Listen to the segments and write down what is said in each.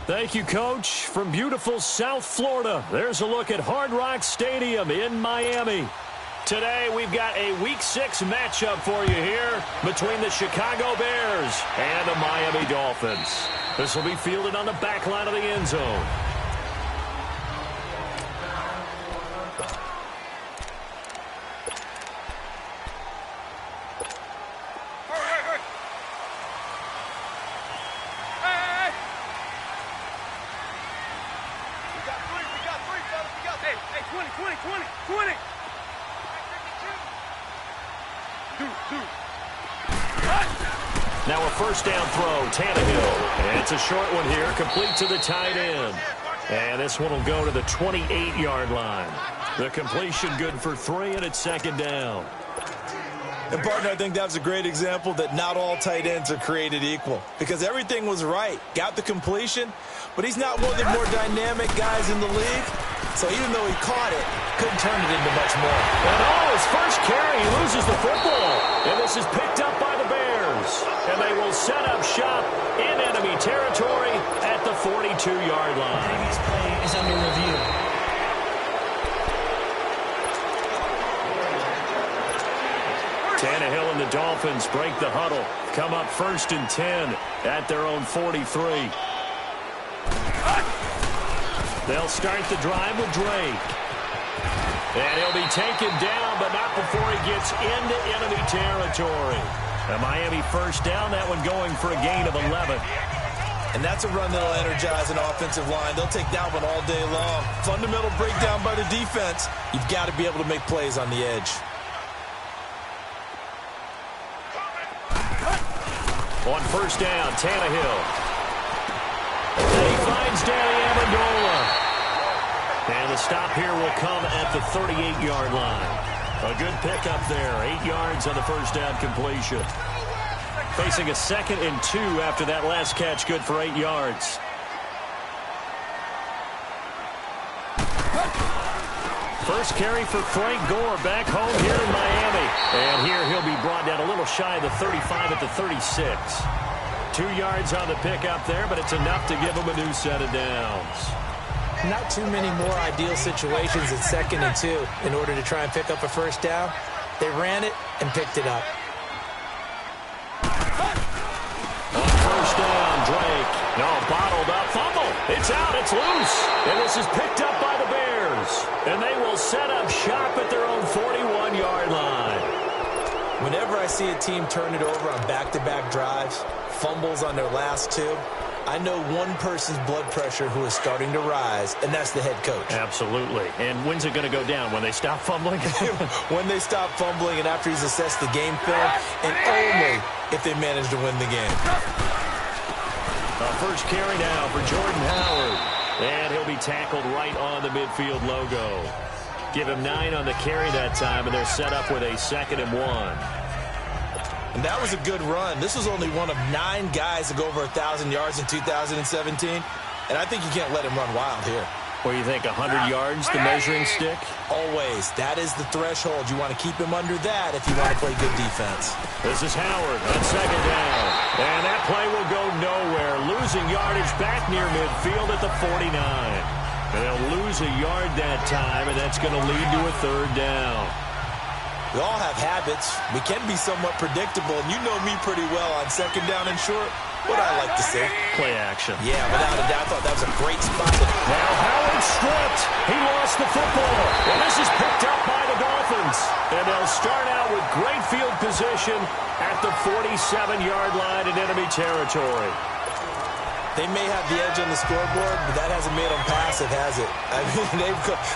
Thank you, Coach. From beautiful South Florida, there's a look at Hard Rock Stadium in Miami. Today, we've got a Week 6 matchup for you here between the Chicago Bears and the Miami Dolphins. This will be fielded on the back line of the end zone. Now a first down throw, Tannehill. And it's a short one here, complete to the tight end. And this one will go to the 28-yard line. The completion good for 3, and it's second down. And, partner, I think that's a great example that not all tight ends are created equal. Because everything was right. Got the completion, but he's not one of the more dynamic guys in the league. So even though he caught it, couldn't turn it into much more. And his first carry, he loses the football. And this is picked up by the Bears. And they will set up shop in enemy territory at the 42-yard line. The previous play is under review. Tannehill and the Dolphins break the huddle. Come up 1st and 10 at their own 43. They'll start the drive with Drake. And he'll be taken down, but not before he gets into enemy territory. A Miami first down, that one going for a gain of 11. And that's a run that'll energize an offensive line. They'll take that one all day long. Fundamental breakdown by the defense. You've got to be able to make plays on the edge. On first down, Tannehill. And he finds Danny Amendola. And the stop here will come at the 38-yard line. A good pickup there. 8 yards on the first down completion. Facing a 2nd and 2 after that last catch. Good for 8 yards. First carry for Frank Gore back home here in Miami. And here he'll be brought down a little shy of the 35 at the 36. 2 yards on the pickup there, but it's enough to give him a new set of downs. Not too many more ideal situations at 2nd and 2 in order to try and pick up a first down. They ran it and picked it up. On first down, Drake. No, bottled up. Fumble. It's out. It's loose. And this is picked up by the Bears. And they will set up shop at their own 41-yard line. Whenever I see a team turn it over on back-to-back drives, fumbles on their last 2, I know one person's blood pressure who is starting to rise, and that's the head coach. Absolutely. And when's it going to go down? When they stop fumbling? When they stop fumbling and after he's assessed the game film, and only if they manage to win the game. First carry now for Jordan Howard. And he'll be tackled right on the midfield logo. Give him 9 on the carry that time, and they're set up with a 2nd and 1. And that was a good run. This was only one of 9 guys to go over 1,000 yards in 2017. And I think you can't let him run wild here. What do you think, 100 yards, the measuring stick? Always. That is the threshold. You want to keep him under that if you want to play good defense. This is Howard on 2nd down. And that play will go nowhere. Losing yardage back near midfield at the 49. And they'll lose a yard that time, and that's going to lead to a 3rd down. We all have habits. We can be somewhat predictable, and you know me pretty well on 2nd down and short. What I like to see. Play action. Yeah, without a doubt. I thought that was a great spot. Now Howard stripped. He lost the football. And this is picked up by the Dolphins. And they'll start out with great field position at the 47-yard line in enemy territory. They may have the edge on the scoreboard, but that hasn't made them passive, has it? I mean,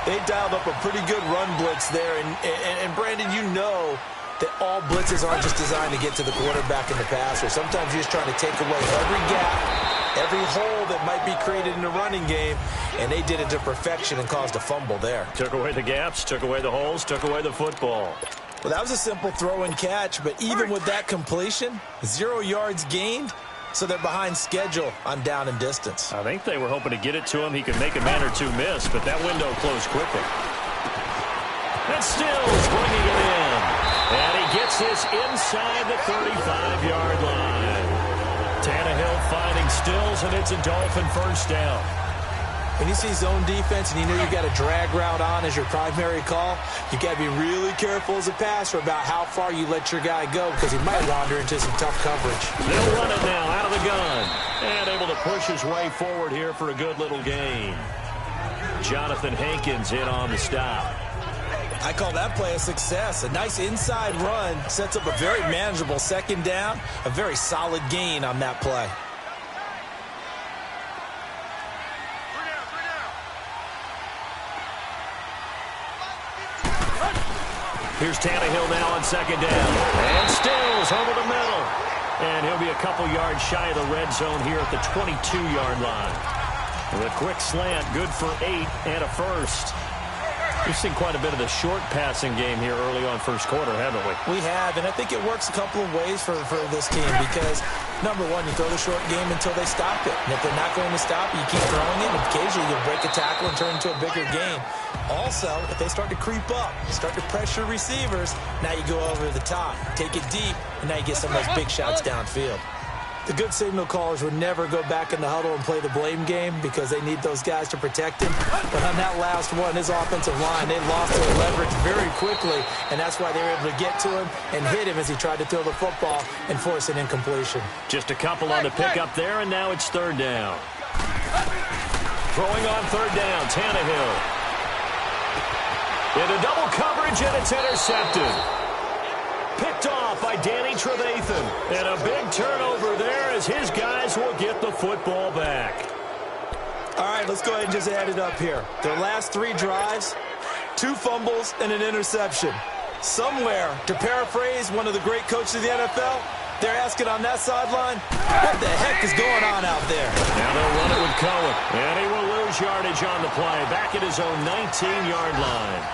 they've dialed up a pretty good run blitz there. And Brandon, you know that all blitzes aren't just designed to get to the quarterback and the passer. Sometimes you're just trying to take away every gap, every hole that might be created in the running game, and they did it to perfection and caused a fumble there. Took away the gaps, took away the holes, took away the football. Well, that was a simple throw and catch, but even with that completion, 0 yards gained. So they're behind schedule on down and distance. I think they were hoping to get it to him. He could make a man or 2 miss, but that window closed quickly. And Stills bringing it in. And he gets this inside the 35-yard line. Tannehill finding Stills, and it's a Dolphin first down. When you see zone defense and you know you've got a drag route on as your primary call, you got to be really careful as a passer about how far you let your guy go because he might wander into some tough coverage. They'll run it now out of the gun. And able to push his way forward here for a good little gain. Jonathan Hankins in on the stop. I call that play a success. A nice inside run sets up a very manageable second down. A very solid gain on that play. Here's Tannehill now on second down. And Stills over the middle. And he'll be a couple yards shy of the red zone here at the 22-yard line. With a quick slant, good for 8 and a first. We've seen quite a bit of the short passing game here early on first quarter, haven't we? We have, and I think it works a couple of ways for this team because, number one, you throw the short game until they stop it. And if they're not going to stop it, you keep throwing it, and occasionally you'll break a tackle and turn into a bigger game. Also, if they start to creep up, start to pressure receivers, now you go over the top, take it deep, and now you get some of those big shots downfield. The good signal callers would never go back in the huddle and play the blame game because they need those guys to protect him. But on that last one, his offensive line, they lost their leverage very quickly, and that's why they were able to get to him and hit him as he tried to throw the football and force an incompletion. Just a couple on the pickup there, and now it's third down. Throwing on third down, Tannehill. Into double coverage, and it's intercepted. Picked off by Danny Trevathan. And a big turnover there as his guys will get the football back. All right, let's go ahead and just add it up here. Their last 3 drives, 2 fumbles and an interception. Somewhere, to paraphrase one of the great coaches of the NFL, they're asking on that sideline, what the heck is going on out there? Now they'll run it with Cohen. And he will lose yardage on the play. Back at his own 19-yard line.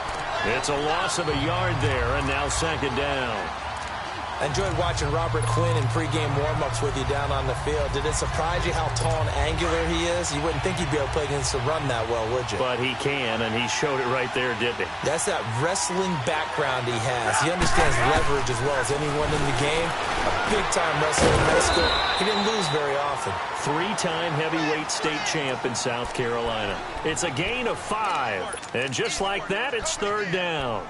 It's a loss of a yard there, and now second down. I enjoyed watching Robert Quinn in pregame warm-ups with you down on the field. Did it surprise you how tall and angular he is? You wouldn't think he'd be able to play against the run that well, would you? But he can, and he showed it right there, didn't he? That's that wrestling background he has. He understands leverage as well as anyone in the game. A big-time wrestler in high school. He didn't lose very often. 3-time heavyweight state champ in South Carolina. It's a gain of 5. And just like that, it's third down.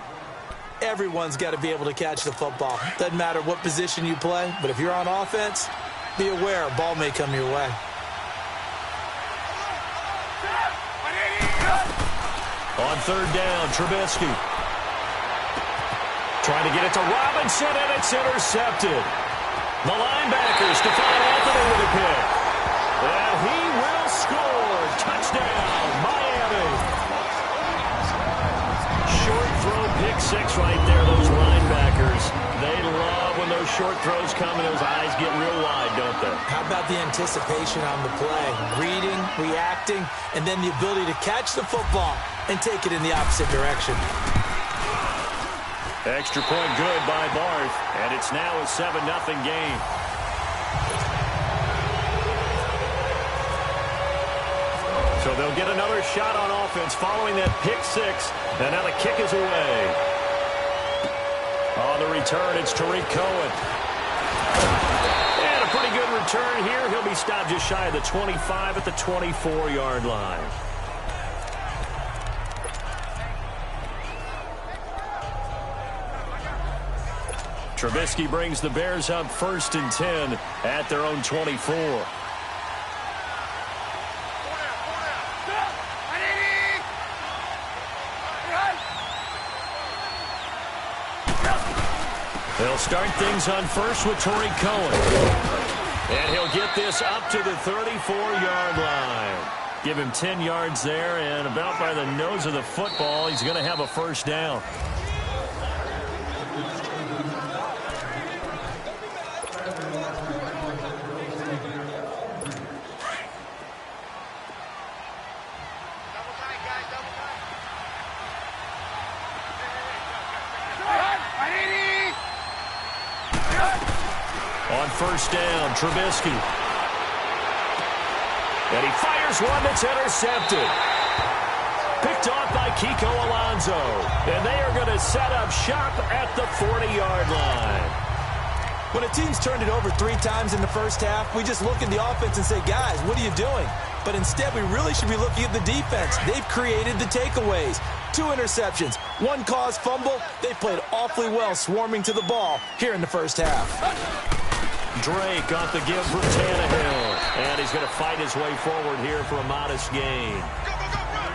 Everyone's got to be able to catch the football. Doesn't matter what position you play, but if you're on offense, be aware a ball may come your way. On third down, Trubisky. Trying to get it to Robinson, and it's intercepted. The linebacker, Stephon Anthony with a pick. And he will score. Touchdown, Miami. Short throw, pick 6 right there, those linebackers. They love when those short throws come and those eyes get real wide, don't they? How about the anticipation on the play? Reading, reacting, and then the ability to catch the football and take it in the opposite direction. Extra point good by Barth, and it's now a 7-0 game. So they'll get another shot on offense following that pick 6, and now the kick is away. On the return, it's Tariq Cohen. And a pretty good return here. He'll be stopped just shy of the 25 at the 24-yard line. Trubisky brings the Bears up 1st and 10 at their own 24. They'll start things on first with Tariq Cohen. And he'll get this up to the 34-yard line. Give him 10 yards there, and about by the nose of the football, he's going to have a first down. On first down, Trubisky. And he fires one that's intercepted. Picked off by Kiko Alonso. And they are going to set up shop at the 40-yard line. When a team's turned it over 3 times in the first half, we just look at the offense and say, guys, what are you doing? But instead, we really should be looking at the defense. They've created the takeaways. 2 interceptions, 1 caused fumble. They've played awfully well swarming to the ball here in the first half. Drake got the give from Tannehill. And he's going to fight his way forward here for a modest gain.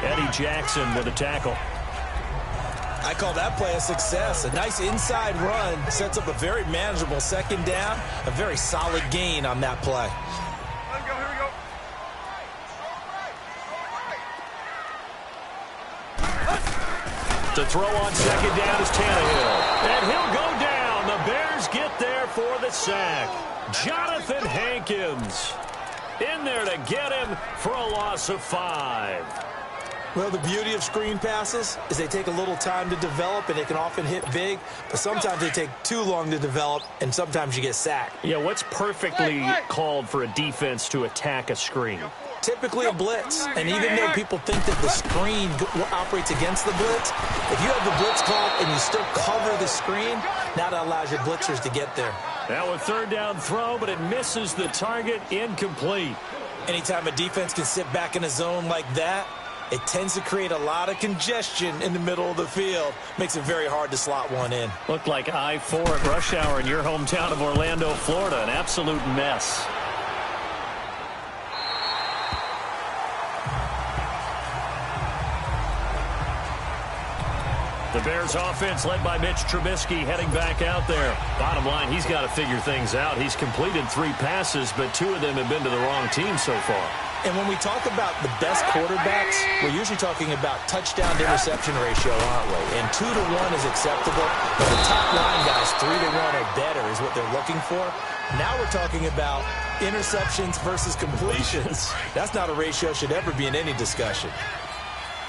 Eddie Jackson with a tackle. I call that play a success. A nice inside run sets up a very manageable second down. A very solid gain on that play. To throw on second down is Tannehill. And he'll go down. The Bears get there for the sack. Jonathan Hankins in there to get him for a loss of 5. Well, the beauty of screen passes is they take a little time to develop, and they can often hit big, but sometimes they take too long to develop, and sometimes you get sacked. Yeah, what's perfectly called for a defense to attack a screen? Typically a blitz, and even though people think that the screen operates against the blitz, if you have the blitz called and you still cover the screen, now that allows your blitzers to get there. Now a third down throw, but it misses the target, incomplete. Anytime a defense can sit back in a zone like that, it tends to create a lot of congestion in the middle of the field. Makes it very hard to slot one in. Looked like I-4 at rush hour in your hometown of Orlando, Florida. An absolute mess. The Bears offense led by Mitch Trubisky heading back out there. Bottom line, he's got to figure things out. He's completed 3 passes, but 2 of them have been to the wrong team so far. And when we talk about the best quarterbacks, we're usually talking about touchdown-to-interception ratio, aren't we? And 2 to 1 is acceptable, but the top line guys, 3 to 1 or better is what they're looking for. Now we're talking about interceptions versus completions. That's not a ratio should ever be in any discussion.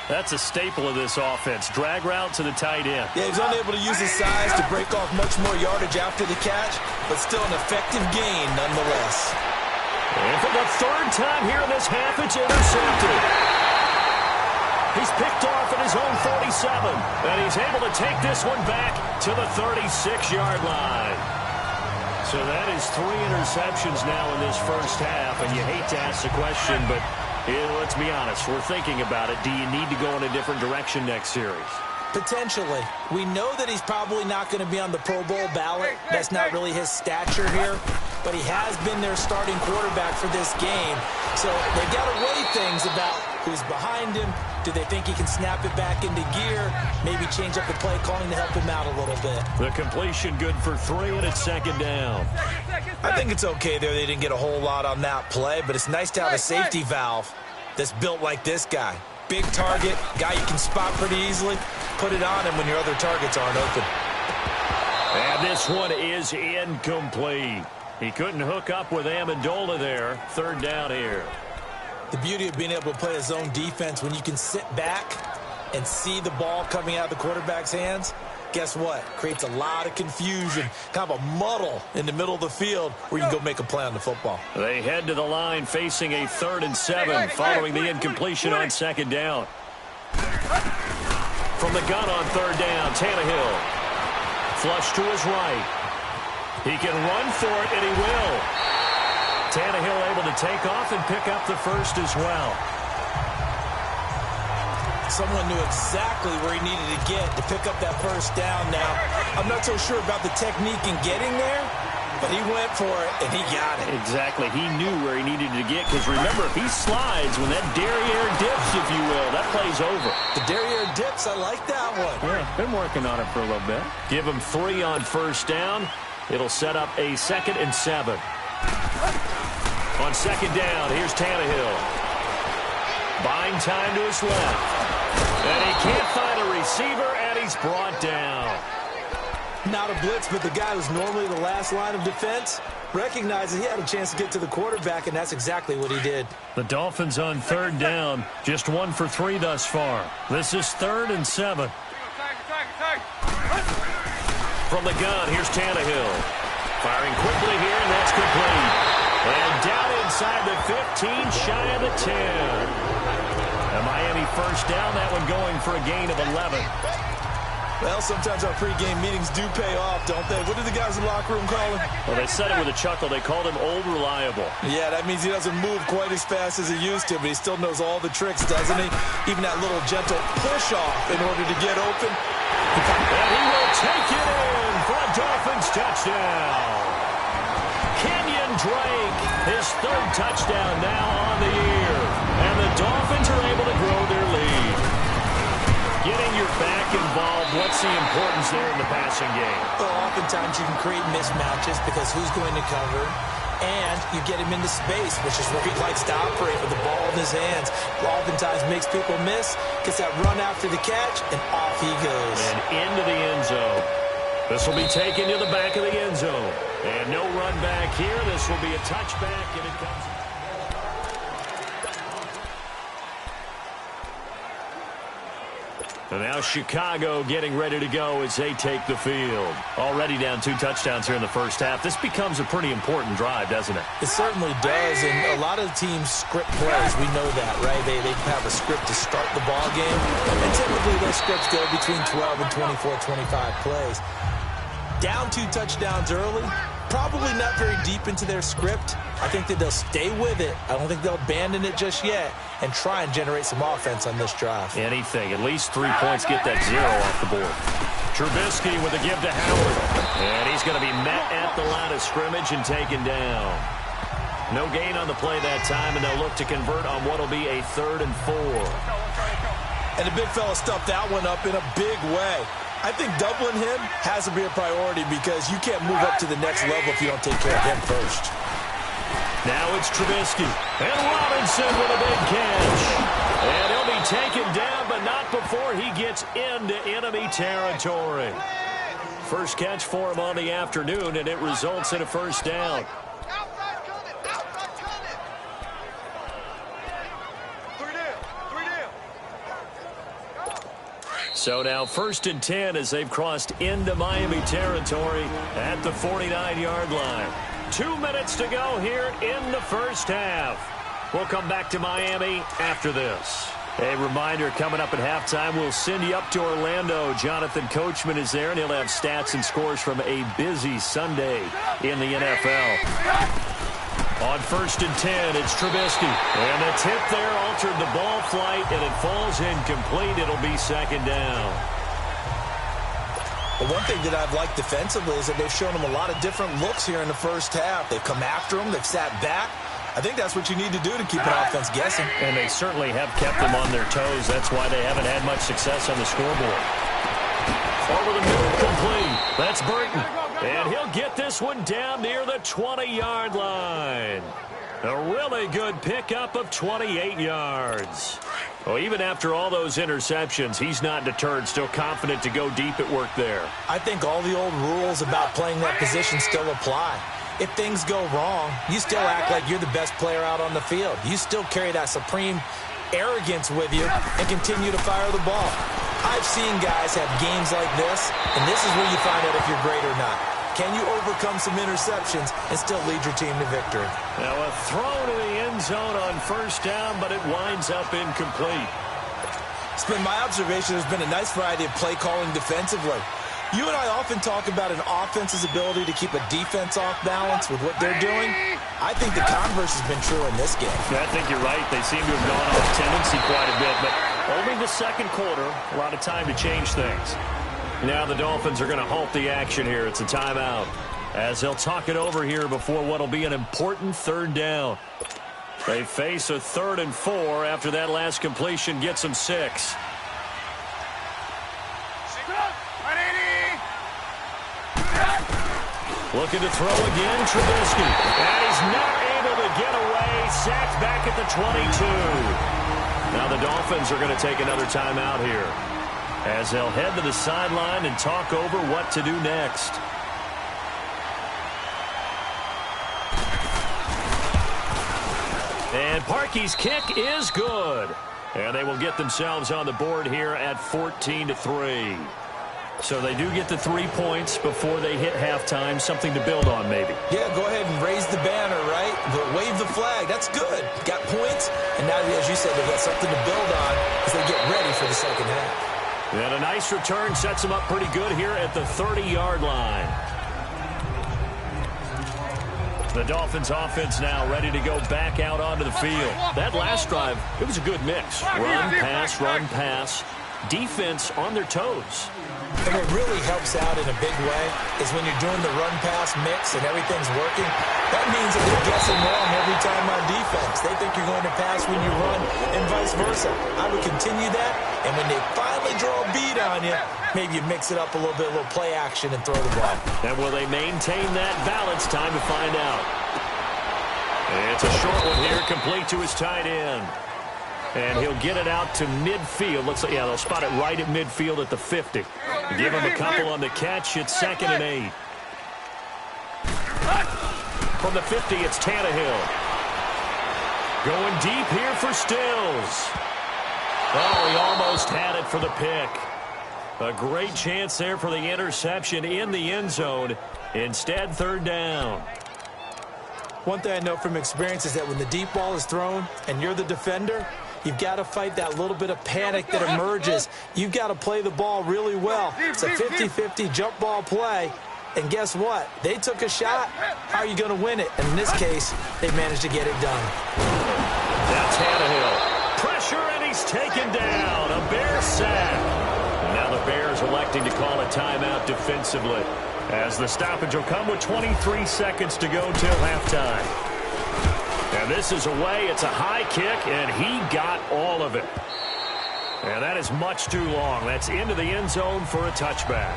That's a staple of this offense. Drag route to the tight end. Yeah, he's unable to use his size to break off much more yardage after the catch, but still an effective gain nonetheless. And for the 3rd time here in this half, it's intercepted. He's picked off at his own 47, and he's able to take this one back to the 36-yard line. So that is 3 interceptions now in this first half, and you hate to ask the question, but let's be honest, we're thinking about it. Do you need to go in a different direction next series? Potentially. We know that he's probably not going to be on the Pro Bowl ballot. That's not really his stature here. But he has been their starting quarterback for this game. So they've got to weigh things about who's behind him. Do they think he can snap it back into gear? Maybe change up the play calling to help him out a little bit. The completion good for 3, and it's 2nd down. I think it's okay there. They didn't get a whole lot on that play, but it's nice to have a safety valve that's built like this guy. Big target, guy you can spot pretty easily. Put it on him when your other targets aren't open. And this one is incomplete. He couldn't hook up with Amendola there. 3rd down here. The beauty of being able to play a zone defense when you can sit back and see the ball coming out of the quarterback's hands, guess what? Creates a lot of confusion, kind of a muddle in the middle of the field where you can go make a play on the football. They head to the line facing a 3rd and 7 following the incompletion on 2nd down. From the gun on 3rd down, Tannehill. Flush to his right. He can run for it, and he will. Tannehill able to take off and pick up the 1st as well. Someone knew exactly where he needed to get to pick up that 1st down now. I'm not so sure about the technique in getting there, but he went for it, and he got it. Exactly. He knew where he needed to get, because remember, if he slides, when that derriere dips, if you will, that play's over. The derriere dips, I like that one. Yeah, been working on it for a little bit. Give him 3 on 1st down. It'll set up a 2nd and 7. On 2nd down, here's Tannehill. Buying time to his left. And he can't find a receiver, and he's brought down. Not a blitz, but the guy who's normally the last line of defense recognizes he had a chance to get to the quarterback, and that's exactly what he did. The Dolphins on 3rd down. Just 1 for 3 thus far. This is 3rd and 7. From the gun, here's Tannehill. Firing quickly here, and that's complete. And down inside the 15, shy of the 10. A Miami 1st down, that one going for a gain of 11. Well, sometimes our pregame meetings do pay off, don't they? What do the guys in the locker room call him? Well, they said it with a chuckle. They called him Old Reliable. Yeah, that means he doesn't move quite as fast as he used to, but he still knows all the tricks, doesn't he? Even that little gentle push-off in order to get open. And he will take it in for a Dolphins touchdown. Kenyon Drake, his third touchdown now on the year. And the Dolphins are able to grow their lead. Getting your back involved, what's the importance there in the passing game? Well, oftentimes you can create mismatches because who's going to cover, and you get him into space, which is where he likes to operate with the ball in his hands. Oftentimes makes people miss, gets that run after the catch, and off he goes. And into the end zone. This will be taken to the back of the end zone. And no run back here. This will be a touchback, and it comes... And now Chicago getting ready to go as they take the field. Already down 2 touchdowns here in the first half. This becomes a pretty important drive, doesn't it? It certainly does, and a lot of teams script plays. We know that, right? They have a script to start the ball game, and typically those scripts go between 12 and 24, 25 plays. Down 2 touchdowns early, probably not very deep into their script. I think that they'll stay with it. I don't think they'll abandon it just yet and try and generate some offense on this drive. Anything. At least 3 points, get that 0 off the board. Trubisky with a give to Howard. And he's going to be met at the line of scrimmage and taken down. No gain on the play that time, and they'll look to convert on what will be a 3rd and 4. And the big fella stuffed that one up in a big way. I think doubling him has to be a priority because you can't move up to the next level if you don't take care of him first. Now it's Trubisky. And Robinson with a big catch. And he'll be taken down, but not before he gets into enemy territory. First catch for him on the afternoon, and it results in a first down. So now 1st and 10 as they've crossed into Miami territory at the 49-yard line. 2 minutes to go here in the first half. We'll come back to Miami after this. A reminder, coming up at halftime, we'll send you up to Orlando. Jonathan Coachman is there, and he'll have stats and scores from a busy Sunday in the NFL. On 1st and 10, it's Trubisky. And the tip there altered the ball flight, and it falls incomplete. It'll be 2nd down. Well, one thing that I've liked defensively is that they've shown him a lot of different looks here in the first half. They've come after him. They've sat back. I think that's what you need to do to keep an offense guessing. And they certainly have kept them on their toes. That's why they haven't had much success on the scoreboard. Over the middle, complete. That's Burton. And he'll get this one down near the 20-yard line. A really good pickup of 28 yards. Well, even after all those interceptions, he's not deterred, still confident to go deep at work there. I think all the old rules about playing that position still apply. If things go wrong, you still act like you're the best player out on the field. You still carry that supreme arrogance with you and continue to fire the ball. I've seen guys have games like this, and this is where you find out if you're great or not. Can you overcome some interceptions and still lead your team to victory? Now a throw to the end zone on 1st down, but it winds up incomplete. It's been my observation there's been a nice variety of play calling defensively. You and I often talk about an offense's ability to keep a defense off balance with what they're doing. I think the converse has been true in this game. Yeah, I think you're right. They seem to have gone off tendency quite a bit, but only the 2nd quarter, a lot of time to change things. Now the Dolphins are going to halt the action here. It's a timeout as they'll talk it over here before what will be an important 3rd down. They face a 3rd and 4 after that last completion gets them 6. Looking to throw again, Trubisky. And he's not able to get away. Sacked back at the 22. Now the Dolphins are going to take another timeout here as they'll head to the sideline and talk over what to do next. And Parkey's kick is good. And they will get themselves on the board here at 14-3. So they do get the 3 points before they hit halftime, something to build on maybe. Yeah, go ahead and raise the banner, right? But wave the flag. That's good. Got points, and now, as you said, they've got something to build on as they get ready for the 2nd half. And a nice return sets him up pretty good here at the 30-yard line. The Dolphins offense now ready to go back out onto the field. That last drive, it was a good mix. Run, pass. Defense on their toes. And what really helps out in a big way is when you're doing the run-pass mix and everything's working, that means that they're guessing wrong every time on defense. They think you're going to pass when you run and vice versa. I would continue that, and when they finally draw a beat on you, maybe you mix it up a little bit, a little play action, and throw the ball. And will they maintain that balance? Time to find out. It's a short one here, complete to his tight end. And he'll get it out to midfield. Looks like, yeah, they'll spot it right at midfield at the 50. Give him a couple on the catch. It's 2nd and 8. From the 50, it's Tannehill. Going deep here for Stills. Oh, he almost had it for the pick. A great chance there for the interception in the end zone. Instead, 3rd down. One thing I know from experience is that when the deep ball is thrown and you're the defender, you've got to fight that little bit of panic that emerges. You've got to play the ball really well. It's a 50-50 jump ball play. And guess what? They took a shot. How are you going to win it? And in this case, they managed to get it done. That's Tannehill. Pressure, and he's taken down. A Bear sack. Now the Bears electing to call a timeout defensively, as the stoppage will come with 23 seconds to go till halftime. And this is away. It's a high kick, and he got all of it. And that is much too long. That's into the end zone for a touchback.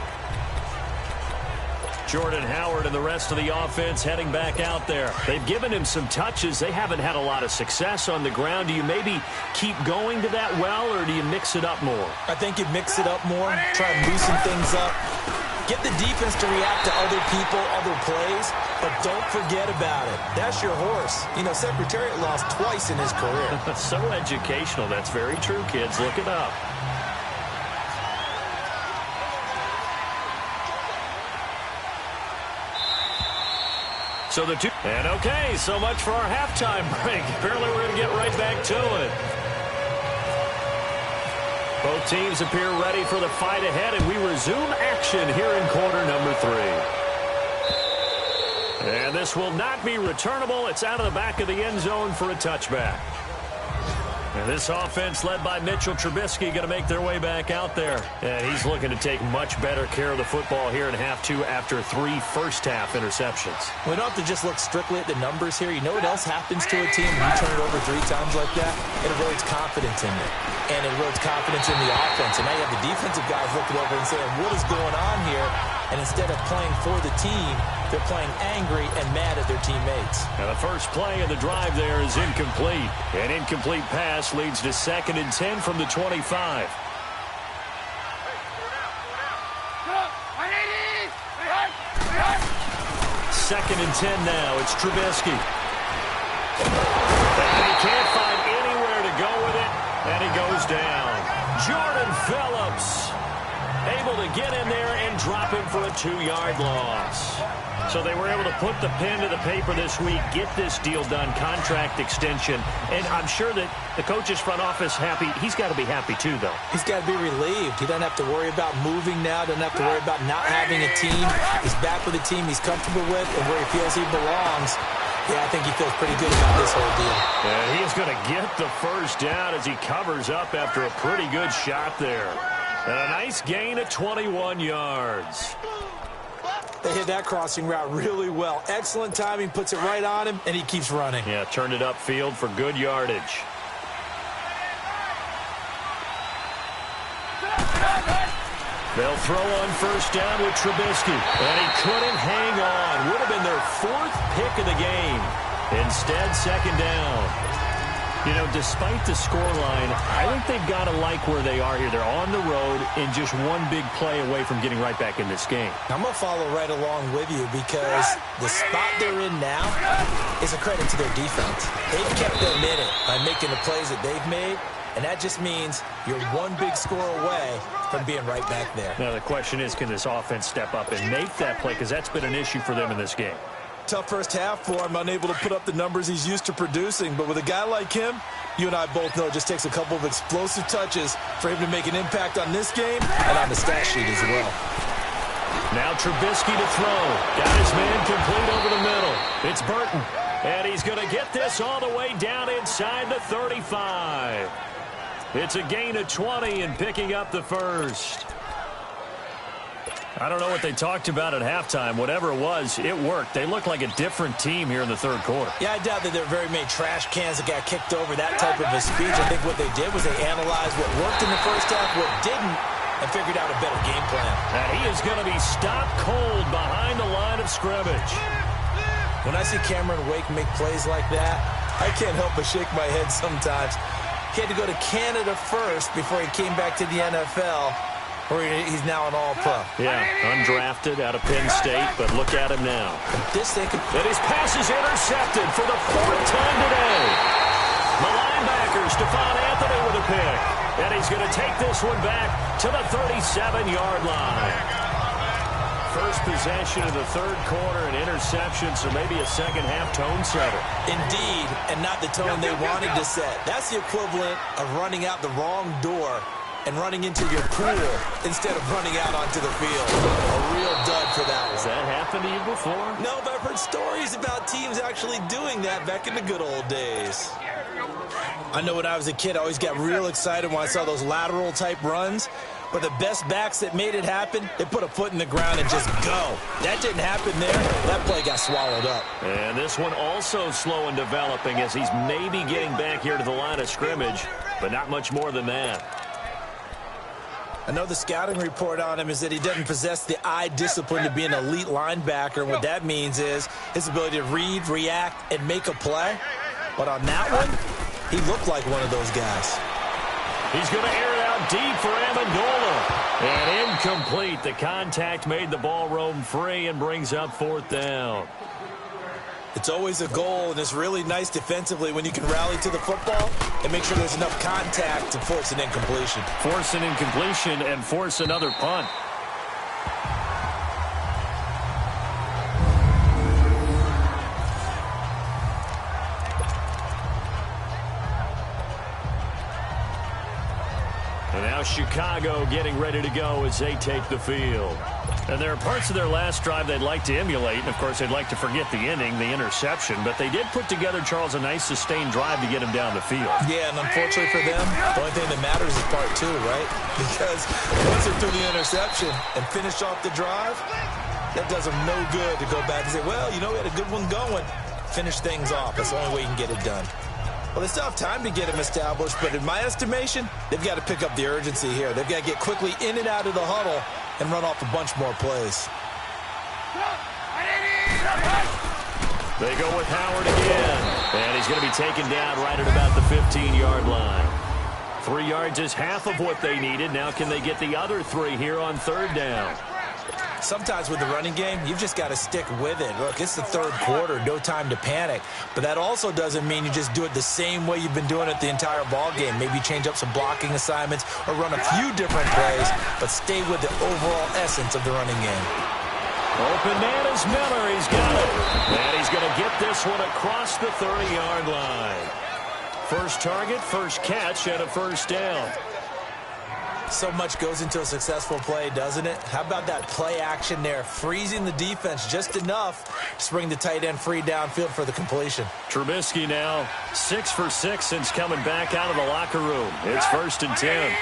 Jordan Howard and the rest of the offense heading back out there. They've given him some touches. They haven't had a lot of success on the ground. Do you maybe keep going to that well, or do you mix it up more? I think you mix it up more, try and loosen things up. Get the defense to react to other people, other plays, but don't forget about it. That's your horse. You know, Secretariat lost twice in his career. So educational. That's very true, kids. Look it up. So the two. And okay, so much for our halftime break. Apparently we're going to get right back to it. Both teams appear ready for the fight ahead, and we resume action here in quarter number 3. And this will not be returnable. It's out of the back of the end zone for a touchback. And this offense led by Mitchell Trubisky going to make their way back out there. And he's looking to take much better care of the football here in half 2 after 3 first-half interceptions. We don't have to just look strictly at the numbers here. You know what else happens to a team when you turn it over 3 times like that? It erodes confidence in you. And it erodes confidence in the offense. And now you have the defensive guys looking over and saying, what is going on here? And instead of playing for the team, they're playing angry and mad at their teammates. Now the first play of the drive there is incomplete. An incomplete pass leads to 2nd and 10 from the 25. Second and 10 now. It's Trubisky. And he can't find anywhere to go with it, and he goes down. Jordan Phillips able to get in there and drop him for a 2-yard loss. So they were able to put the pen to the paper this week, get this deal done, contract extension. And I'm sure that the coach's front office happy. He's got to be happy too, though. He's got to be relieved. He doesn't have to worry about moving now, doesn't have to worry about not having a team. He's back with a team he's comfortable with and where he feels he belongs. Yeah, I think he feels pretty good about this whole deal. And he is going to get the first down as he covers up after a pretty good shot there. And a nice gain of 21 yards. They hit that crossing route really well. Excellent timing, puts it right on him, and he keeps running. Yeah, turned it upfield for good yardage. They'll throw on first down with Trubisky. And he couldn't hang on. Would have been their 4th pick of the game. Instead, 2nd down. You know, despite the scoreline, I think they've got to like where they are here. They're on the road and just one big play away from getting right back in this game. I'm going to follow right along with you because the spot they're in now is a credit to their defense. They've kept them in it by making the plays that they've made, and that just means you're one big score away from being right back there. Now, the question is, can this offense step up and make that play? Because that's been an issue for them in this game. tough first half for him, unable to put up the numbers he's used to producing. But with a guy like him, you and I both know it just takes a couple of explosive touches for him to make an impact on this game and on the stat sheet as well. Now Trubisky to throw. Got his man complete over the middle. It's Burton. And he's going to get this all the way down inside the 35. It's a gain of 20 and picking up the first. I don't know what they talked about at halftime. Whatever it was, it worked. They looked like a different team here in the third quarter. Yeah, I doubt that there were very many trash cans that got kicked over, that type of a speech. I think what they did was they analyzed what worked in the first half, what didn't, and figured out a better game plan. And he is going to be stopped cold behind the line of scrimmage. When I see Cameron Wake make plays like that, I can't help but shake my head sometimes. He had to go to Canada first before he came back to the NFL, where he's now an all-pro. Yeah, undrafted out of Penn State, but look at him now. And his pass is intercepted for the fourth time today. The linebacker, Stephon Anthony with a pick. And he's going to take this one back to the 37-yard line. First possession of the third quarter, an interception, so maybe a second-half tone setter. Indeed, and not the tone they wanted to set. That's the equivalent of running out the wrong door and running into your pool instead of running out onto the field. A real dud for that one. Has that happened to you before? No, but I've heard stories about teams actually doing that back in the good old days. I know when I was a kid, I always got real excited when I saw those lateral-type runs. But the best backs that made it happen, they put a foot in the ground and just go. That didn't happen there. That play got swallowed up. And this one also slow in developing as he's maybe getting back here to the line of scrimmage, but not much more than that. I know the scouting report on him is that he doesn't possess the eye discipline to be an elite linebacker. And what that means is his ability to read, react, and make a play. But on that one, he looked like one of those guys. He's going to air it out deep for Amendola. And incomplete. The contact made the ball roam free and brings up fourth down. It's always a goal, and it's really nice defensively when you can rally to the football and make sure there's enough contact to force an incompletion. Force an incompletion and force another punt. And now Chicago getting ready to go as they take the field. And there are parts of their last drive they'd like to emulate. And, of course, they'd like to forget the inning, the interception. But they did put together, Charles, a nice sustained drive to get him down the field. Yeah, and unfortunately for them, the only thing that matters is part two, right? Because once they threw the interception and finished off the drive, that does them no good to go back and say, well, you know, we had a good one going. Finish things off. That's the only way you can get it done. Well, they still have time to get him established, but in my estimation, they've got to pick up the urgency here. They've got to get quickly in and out of the huddle and run off a bunch more plays. They go with Howard again, and he's going to be taken down right at about the 15-yard line. 3 yards is half of what they needed. Now can they get the other 3 here on third down? Sometimes with the running game, you've just got to stick with it. Look, it's the third quarter, no time to panic. But that also doesn't mean you just do it the same way you've been doing it the entire ball game. Maybe change up some blocking assignments or run a few different plays, but stay with the overall essence of the running game. Open man is Miller. He's got it. And he's going to get this one across the 30-yard line. First target, first catch, and a first down. So much goes into a successful play, doesn't it? How about that play action there, freezing the defense just enough to bring the tight end free downfield for the completion. Trubisky now 6 for 6 since coming back out of the locker room. It's 1st and 10.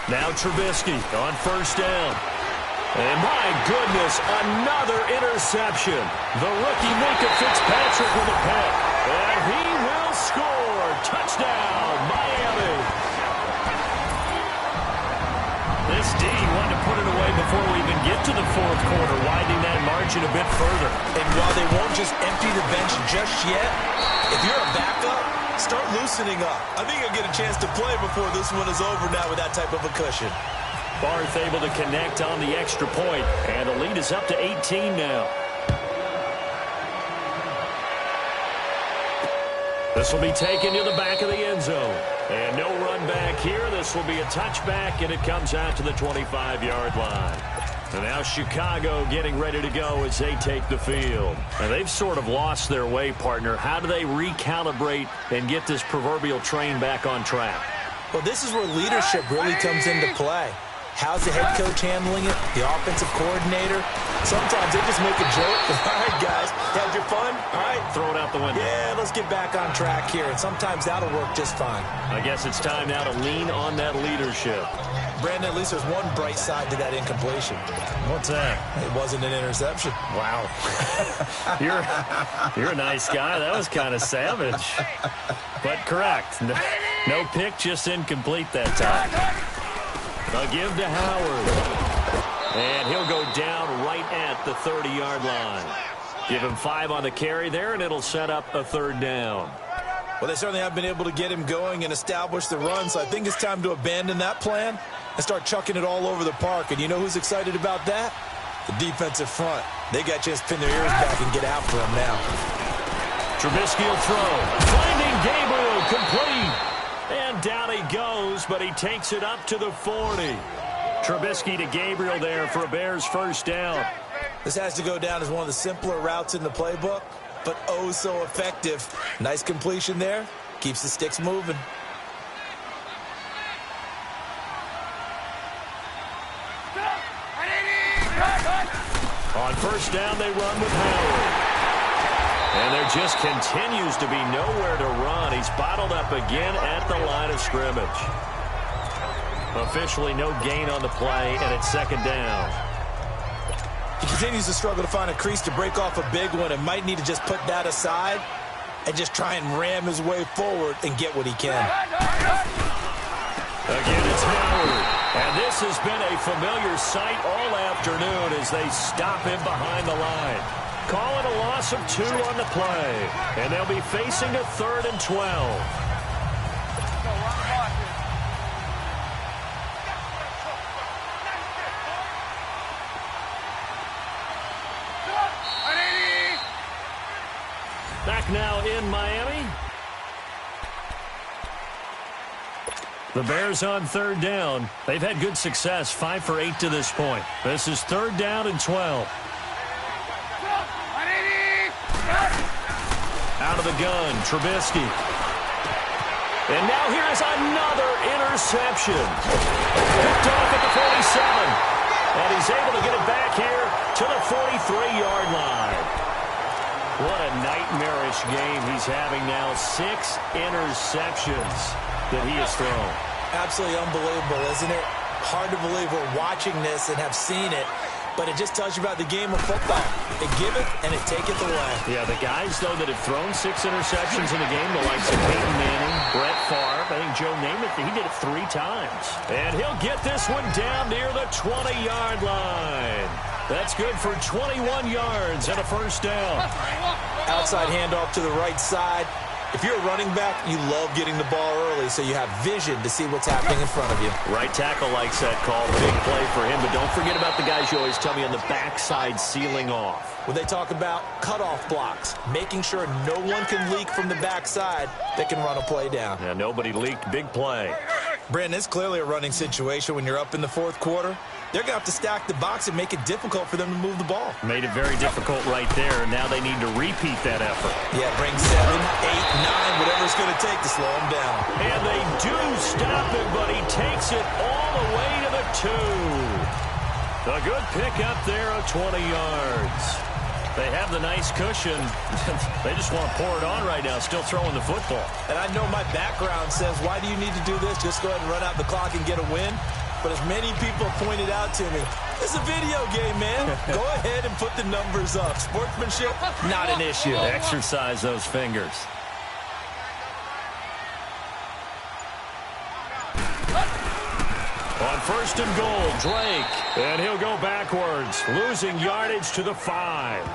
Now Trubisky on first down. And my goodness, another interception. The rookie Minka Fitzpatrick with a pick. And he will score. Touchdown, Miami. This D wanted to put it away before we even get to the fourth quarter, widening that margin a bit further. And while they won't just empty the bench just yet, if you're a backup, start loosening up. I think you'll get a chance to play before this one is over now with that type of a cushion. Barth able to connect on the extra point, and the lead is up to 18 now. This will be taken to the back of the end zone. And no run back here. This will be a touchback, and it comes out to the 25-yard line. And now Chicago getting ready to go as they take the field. And they've sort of lost their way, partner. How do they recalibrate and get this proverbial train back on track? Well, this is where leadership really comes into play. How's the head coach handling it? The offensive coordinator? Sometimes they just make a joke. All right, guys, had your fun? All right. Throw it out the window. Yeah, let's get back on track here. And sometimes that'll work just fine. I guess it's time now to lean on that leadership. Brandon, at least there's one bright side to that incompletion. What's that? It wasn't an interception. Wow. You're a nice guy. That was kind of savage. But correct. No pick, just incomplete that time. A give to Howard. And he'll go down right at the 30-yard line. Give him 5 on the carry there, and it'll set up a 3rd down. Well, they certainly have been able to get him going and establish the run, so I think it's time to abandon that plan and start chucking it all over the park. And you know who's excited about that? The defensive front. They got a chance to pin their ears back and get after him now. Trubisky will throw. Finding Gabriel complete. And down he goes, but he takes it up to the 40. Trubisky to Gabriel there for a Bears 1st down. This has to go down as one of the simpler routes in the playbook, but oh so effective. Nice completion there. Keeps the sticks moving. On 1st down, they run with Howard. And there just continues to be nowhere to run. He's bottled up again at the line of scrimmage. Officially no gain on the play, and it's 2nd down. He continues to struggle to find a crease to break off a big one and might need to just put that aside and just try and ram his way forward and get what he can. Again, it's Howard. And this has been a familiar sight all afternoon as they stop him behind the line. Call it a loss of 2 on the play. And they'll be facing a 3rd and 12. Back now in Miami. The Bears on 3rd down. They've had good success, 5 for 8 to this point. This is 3rd down and 12. Out of the gun, Trubisky. And now here's another interception. Picked off at the 47. And he's able to get it back here to the 43-yard line. What a nightmarish game he's having now. 6 interceptions that he has thrown. Absolutely unbelievable, isn't it? Hard to believe we're watching this and have seen it, but it just tells you about the game of football. They give it and they take it away. Yeah, the guys, though, that have thrown 6 interceptions in a game, the likes of Peyton Manning, Brett Favre, I think Joe Namath, he did it 3 times. And he'll get this one down near the 20-yard line. That's good for 21 yards and a 1st down. Outside handoff to the right side. If you're a running back, you love getting the ball early so you have vision to see what's happening in front of you. Right tackle likes that call. Big play for him, but don't forget about the guys you always tell me on the backside sealing off. When they talk about cutoff blocks, making sure no one can leak from the backside that can run a play down. Yeah, nobody leaked. Big play. Brandon, it's clearly a running situation when you're up in the 4th quarter. They're going to have to stack the box and make it difficult for them to move the ball. Made it very difficult right there. Now they need to repeat that effort. Yeah, bring 7, 8, 9, whatever it's going to take to slow him down. And they do stop him, but he takes it all the way to the 2. A good pick up there of 20 yards. They have the nice cushion. They just want to pour it on right now, still throwing the football. And I know my background says, why do you need to do this? Just go ahead and run out the clock and get a win. But as many people pointed out to me, it's a video game, man. Go ahead and put the numbers up. Sportsmanship, not an issue. Exercise those fingers. On 1st and goal, Drake. And he'll go backwards, losing yardage to the 5.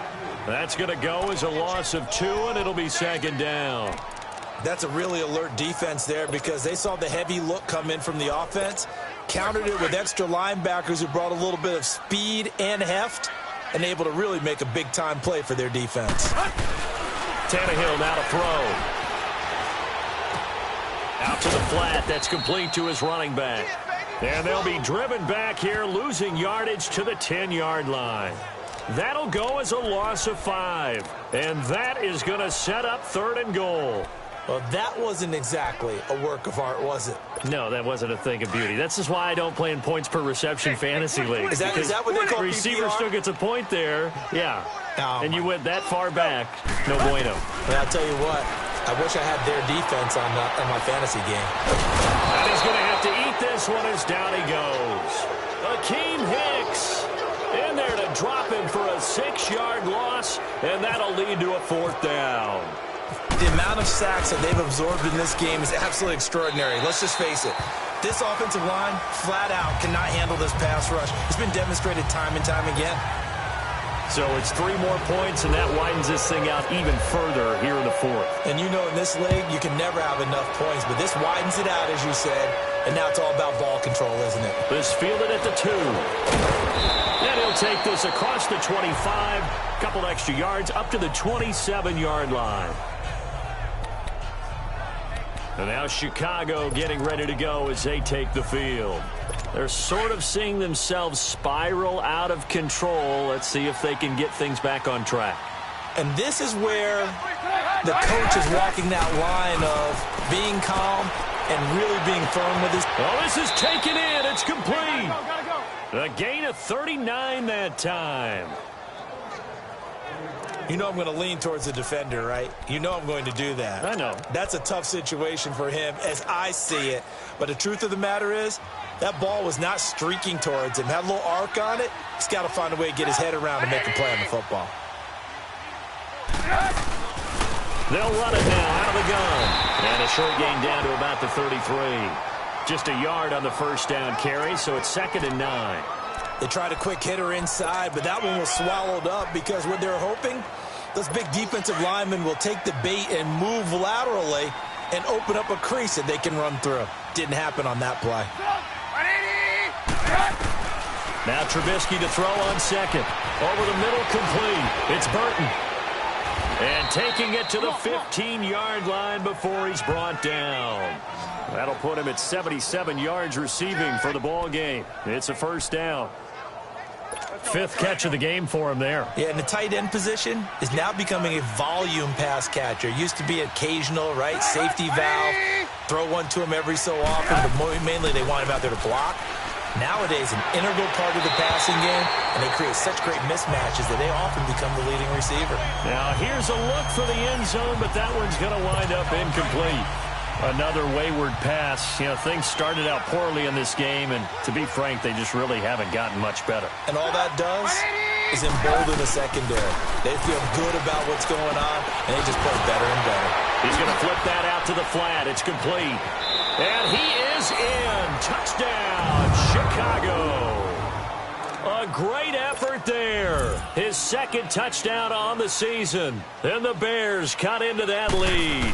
That's going to go as a loss of 2, and it'll be 2nd down. That's a really alert defense there because they saw the heavy look come in from the offense, countered it with extra linebackers who brought a little bit of speed and heft, and able to really make a big-time play for their defense. Tannehill now to throw. Out to the flat. That's complete to his running back. And they'll be driven back here, losing yardage to the 10-yard line. That'll go as a loss of 5. And that is going to set up 3rd and goal. Well, that wasn't exactly a work of art, was it? No, that wasn't a thing of beauty. That's just why I don't play in points per reception fantasy leagues. Is that what they call receiver PPR? still gets a point there. Yeah. Oh, and you went that far back. No bueno. Well, I'll tell you what. I wish I had their defense on my fantasy game. And he's going to have to eat this one as down he goes. Akeem Hicks in there to drop him for a 6-yard loss, and that'll lead to a 4th down. The amount of sacks that they've absorbed in this game is absolutely extraordinary. Let's just face it. This offensive line, flat out, cannot handle this pass rush. It's been demonstrated time and time again. So it's 3 more points, and that widens this thing out even further here in the 4th. And you know in this league, you can never have enough points, but this widens it out, as you said, and now it's all about ball control, isn't it? This fielded at the 2. And he'll take this across the 25, couple extra yards, up to the 27-yard line. And now Chicago getting ready to go as they take the field. They're sort of seeing themselves spiral out of control. Let's see if they can get things back on track. And this is where the coach is walking that line of being calm and really being firm with his... Oh, this is taken in. It's complete. A gain of 39 that time. You know I'm going to lean towards the defender, right? You know I'm going to do that. I know. That's a tough situation for him as I see it. But the truth of the matter is, that ball was not streaking towards him. Had a little arc on it. He's got to find a way to get his head around and make a play on the football. They'll run it now out of the gun. And a short gain down to about the 33. Just a yard on the first down carry, so it's 2nd and 9. They tried a quick hitter inside, but that one was swallowed up because what they're hoping, those big defensive linemen will take the bait and move laterally and open up a crease that they can run through. Didn't happen on that play. Now Trubisky to throw on 2nd. Over the middle, complete. It's Burton. And taking it to the 15-yard line before he's brought down. That'll put him at 77 yards receiving for the ball game. It's a 1st down. 5th catch of the game for him there. Yeah, and the tight end position is now becoming a volume pass catcher. Used to be occasional, right? Safety valve. Throw one to him every so often, but mainly they want him out there to block. Nowadays, an integral part of the passing game, and they create such great mismatches that they often become the leading receiver. Now, here's a look for the end zone, but that one's going to wind up incomplete. Another wayward pass. You know, things started out poorly in this game, and to be frank, they just really haven't gotten much better. And all that does is embolden the secondary. They feel good about what's going on, and they just play better and better. He's going to flip that out to the flat. It's complete. And he is in. Touchdown, Chicago. A great effort there. His 2nd touchdown on the season. And the Bears cut into that lead.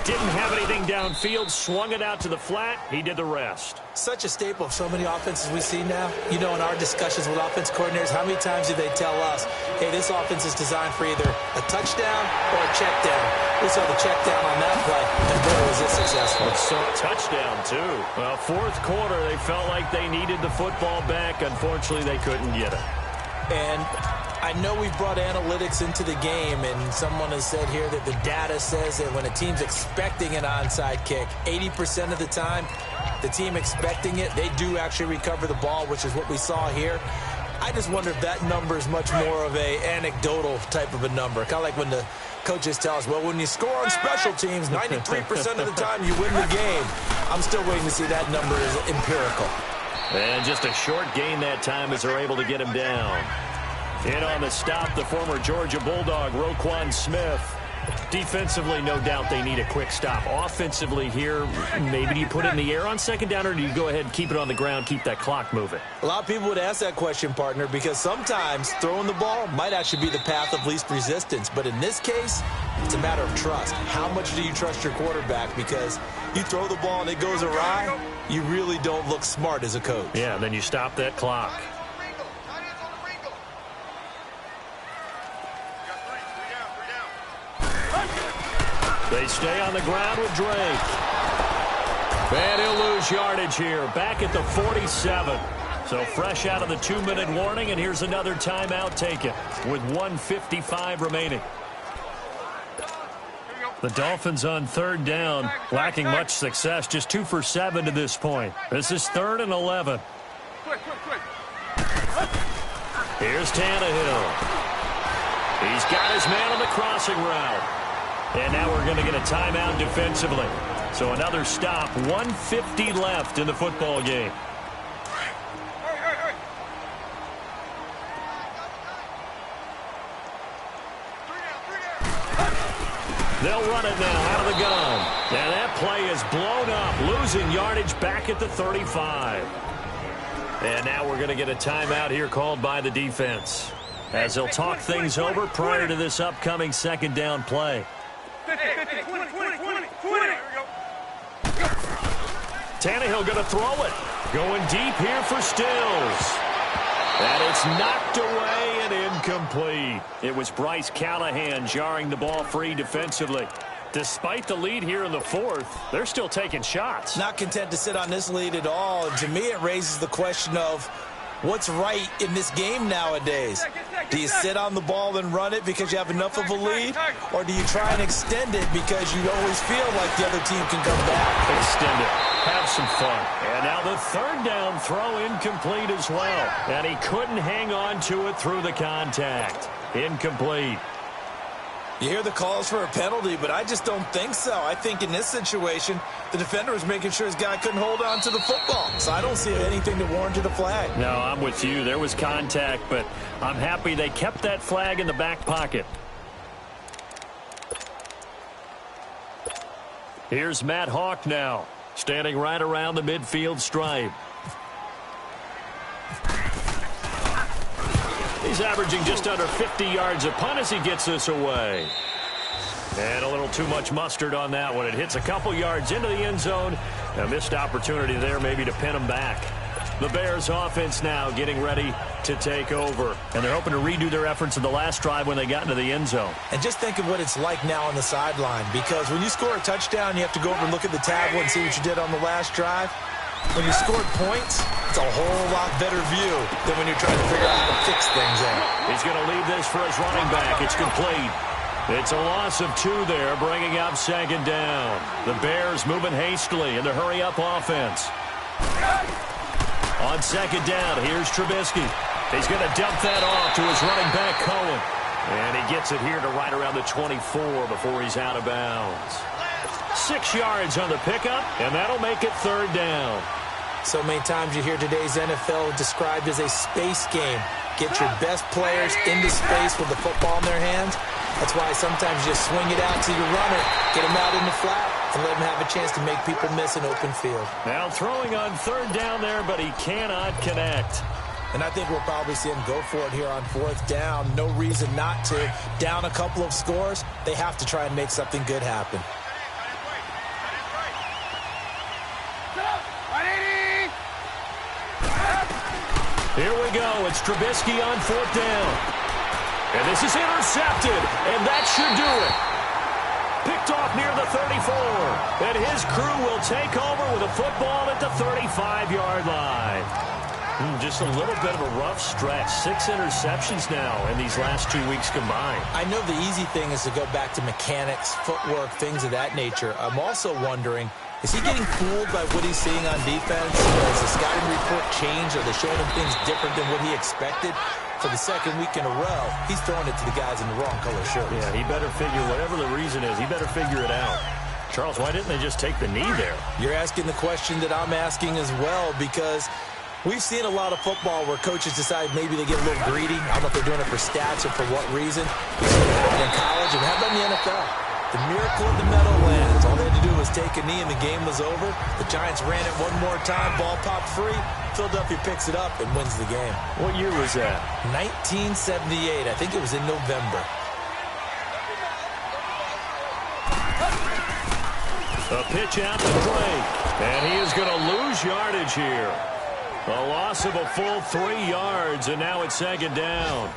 Didn't have anything downfield, swung it out to the flat. He did the rest. Such a staple of so many offenses we see now. You know, in our discussions with offense coordinators, how many times do they tell us, hey, this offense is designed for either a touchdown or a check down. We saw the check down on that play, and boy, was it successful. So touchdown, too. Well, 4th quarter, they felt like they needed the football back. Unfortunately, they couldn't get it. And I know we've brought analytics into the game, and someone has said here that the data says that when a team's expecting an onside kick, 80% of the time, the team expecting it, they do actually recover the ball, which is what we saw here. I just wonder if that number is much more of a anecdotal type of a number. Kind of like when the coaches tell us, well, when you score on special teams, 93% of the time you win the game. I'm still waiting to see that number is empirical. And just a short gain that time as they're able to get him down. In on the stop, the former Georgia Bulldog, Roquan Smith. Defensively, no doubt they need a quick stop. Offensively here, maybe do you put it in the air on 2nd down, or do you go ahead and keep it on the ground, keep that clock moving? A lot of people would ask that question, partner, because sometimes throwing the ball might actually be the path of least resistance. But in this case, it's a matter of trust. How much do you trust your quarterback? Because you throw the ball and it goes awry, you really don't look smart as a coach. Yeah, then you stop that clock. They stay on the ground with Drake. And he'll lose yardage here, back at the 47. So fresh out of the 2-minute warning, and here's another timeout taken with 1:55 remaining. The Dolphins on third down, lacking much success, just 2 for 7 to this point. This is 3rd and 11. Here's Tannehill. He's got his man on the crossing route. And now we're going to get a timeout defensively. So another stop, 1:50 left in the football game. They'll run it now out of the gun. And that play is blown up, losing yardage back at the 35. And now we're going to get a timeout here called by the defense, as they'll talk things over prior to this upcoming second down play. Tannehill going to throw it. Going deep here for Stills. And it's knocked away and incomplete. It was Bryce Callahan jarring the ball free defensively. Despite the lead here in the 4th, they're still taking shots. Not content to sit on this lead at all. And to me, it raises the question of what's right in this game nowadays. Do you sit on the ball and run it because you have enough of a lead? Or do you try and extend it because you always feel like the other team can come back? Extend it. Have some fun. And now the 3rd down throw incomplete as well. And he couldn't hang on to it through the contact. Incomplete. You hear the calls for a penalty, but I just don't think so. I think in this situation, the defender was making sure his guy couldn't hold on to the football. So I don't see anything that warranted a flag. No, I'm with you. There was contact, but I'm happy they kept that flag in the back pocket. Here's Matt Hawk now, standing right around the midfield stripe. He's averaging just under 50 yards a punt as he gets this away. And a little too much mustard on that one. It hits a couple yards into the end zone. A missed opportunity there maybe to pin him back. The Bears offense now getting ready to take over. And they're hoping to redo their efforts in the last drive when they got into the end zone. And just think of what it's like now on the sideline. Because when you score a touchdown, you have to go over and look at the tablet and see what you did on the last drive. When you scored points, it's a whole lot better view than when you're trying to figure out how to fix things out. He's going to leave this for his running back. It's complete. It's a loss of 2 there, bringing up 2nd down. The Bears moving hastily in the hurry-up offense. On 2nd down, here's Trubisky. He's going to dump that off to his running back, Cohen. And he gets it here to right around the 24 before he's out of bounds. 6 yards on the pickup, and that'll make it 3rd down. So many times you hear today's NFL described as a space game. Get your best players into space with the football in their hands. That's why sometimes you just swing it out to your runner, get him out in the flat, and let him have a chance to make people miss an open field. Now throwing on 3rd down there, but he cannot connect. And I think we'll probably see him go for it here on 4th down. No reason not to. Down a couple of scores, they have to try and make something good happen. Here we go. It's Trubisky on 4th down. And this is intercepted, and that should do it. Picked off near the 34. And his crew will take over with a football at the 35-yard line. Just a little bit of a rough stretch. 6 interceptions now in these last 2 weeks combined. I know the easy thing is to go back to mechanics, footwork, things of that nature. I'm also wondering, is he getting fooled by what he's seeing on defense? Has the scouting report changed? Are they showing him things different than what he expected? For the 2nd week in a row, he's throwing it to the guys in the wrong color shirts. Yeah, he better figure, whatever the reason is, he better figure it out. Charles, why didn't they just take the knee there? You're asking the question that I'm asking as well, because we've seen a lot of football where coaches decide maybe they get a little greedy. I don't know if they're doing it for stats or for what reason. We've seen it happen in college, and how about in the NFL? The miracle of the Meadowlands. All they had to do was take a knee and the game was over. The Giants ran it one more time, ball popped free. Philadelphia picks it up and wins the game. What year was that? 1978. I think it was in November. A pitch out to Drake. And he is going to lose yardage here. A loss of a full 3 yards, and now it's 2nd down.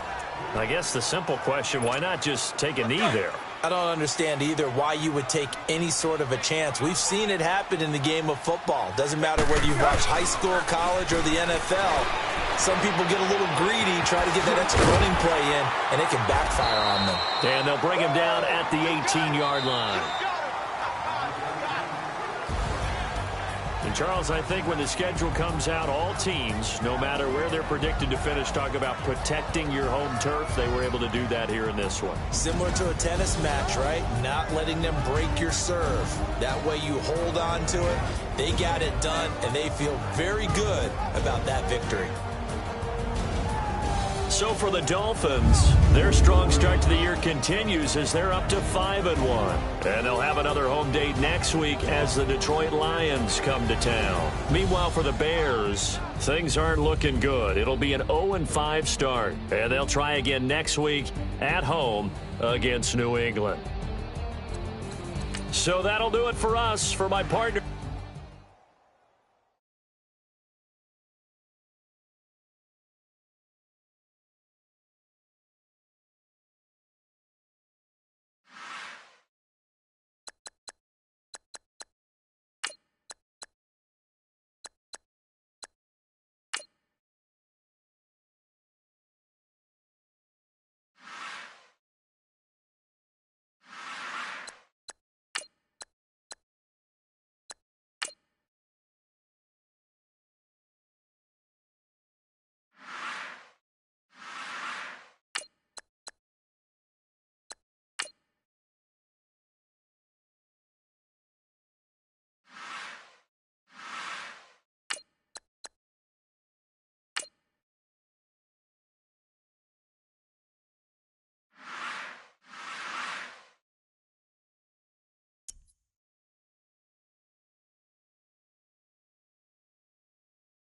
I guess the simple question, why not just take a knee there? I don't understand either why you would take any sort of a chance. We've seen it happen in the game of football. Doesn't matter whether you watch high school, college, or the NFL. Some people get a little greedy, try to get that extra running play in, and it can backfire on them. And they'll bring him down at the 18-yard line. And Charles, I think when the schedule comes out, all teams, no matter where they're predicted to finish, talk about protecting your home turf. They were able to do that here in this one. Similar to a tennis match, right? Not letting them break your serve. That way you hold on to it. They got it done, and they feel very good about that victory. So for the Dolphins, their strong start to the year continues as they're up to 5-1. And they'll have another home date next week as the Detroit Lions come to town. Meanwhile, for the Bears, things aren't looking good. It'll be an 0-5 start. And they'll try again next week at home against New England. So that'll do it for us. For my partner